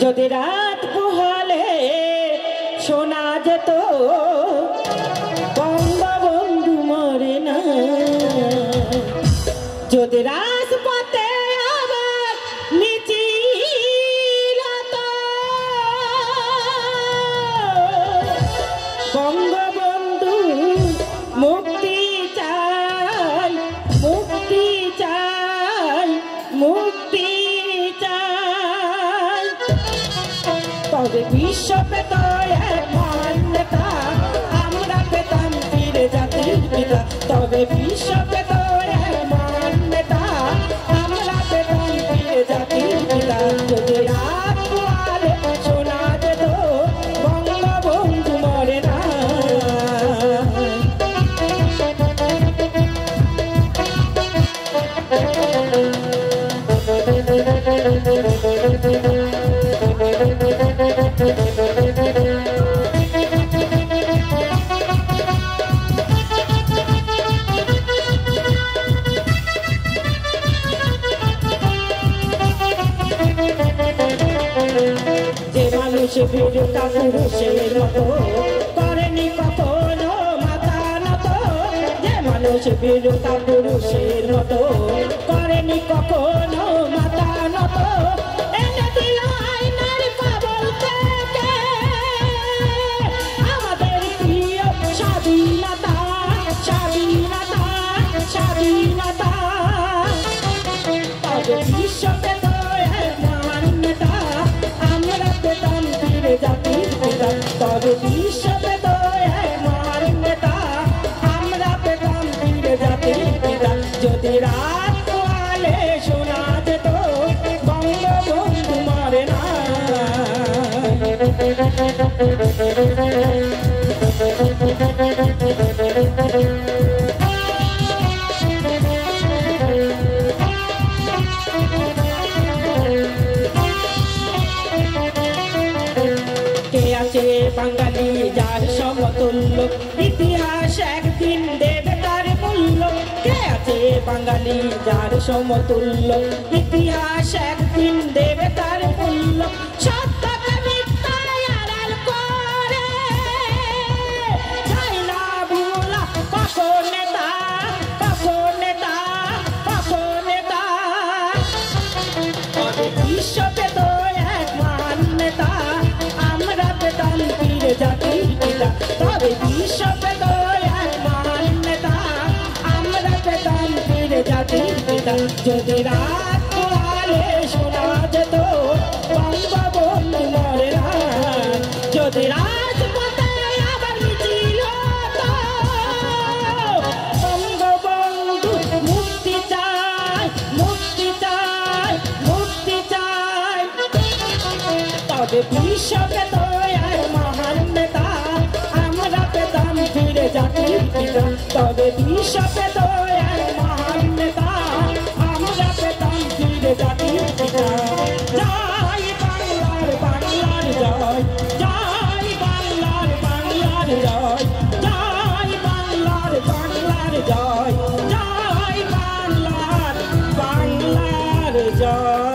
যদি রাত পোহালে শোনা যেত বঙ্গবন্ধু মরে না, যদি রাজপথে আবার মিছিল হতো বঙ্গবন্ধু মুক্তি চাই, মুক্তি চাই, মুক্তি চাই, তবে বিশ্ব পেত এক মহান নেতা, আমরা পেতাম বীর জাতির পিতা, তবে বিশ্ব পেত এক মহান নেতা, আমরা পেতাম বীর জাতির পিতা। যদি রাত পোহালে শোনা যেত বঙ্গবন্ধু মরে না। বীরতা পুরুষের মতো করেনি কখনো মাথা নত, যে মানুষ বীরতা পুরুষের মতো করেনি কখনো মাথা নত, এনে দিল আইনার কবল থেকে আমাদের প্রিয় স্বাধীনতা, স্বাধীনতা, স্বাধীনতা, তবে বিশ্ব পেত এক মহান নেতা, আমরা পেতাম বীর জাতির পিতা, তবে বিশ্ব পেত এক মহান নেতা, আমরা পেতাম বীর জাতির পিতা। যদি রাত পোহালে শোনা যেত বঙ্গবন্ধু মরে না। বাঙালি যার সমতুল্য, ইতিহাস একদিন দেবে তার মূল্য, কে আছে বাঙালি যার সমতুল্য, ইতিহাস একদিন দেবে তার মূল্য, সত্যকে মিথ্যায় আড়াল করে যায় না ভোলা কখন নেতা, কখন নেতা, কখন নেতা, বিশ্ব পেত এক মহান নেতা, আমরা পেতাম বীর জাতির পিতা, তবে বিশ্ব পেত এক মহান নেতা, আমরা পেতাম বীর জাতির পিতা। যদি রাত পোহালে শোনা যেত বঙ্গবন্ধু মরে না, যদি রাজপথে আবার মিছিল হতো বঙ্গবন্ধু মুক্তি চাই, মুক্তি চাই, মুক্তি চাই, তবে বিশ্ব পেত এক মহান নেতা, আমরা পেতাম বীর জাতির পিতা, তবে বিশ্ব পেত এক মহান নেতা, আমরা পেতাম বীর জাতির পিতা। জয় বাংলার, বাংলার জয়, জয় বাংলার, বাংলার জয়, জয় বাংলার, বাংলার জয়, জয় বাংলার, বাংলার জয়।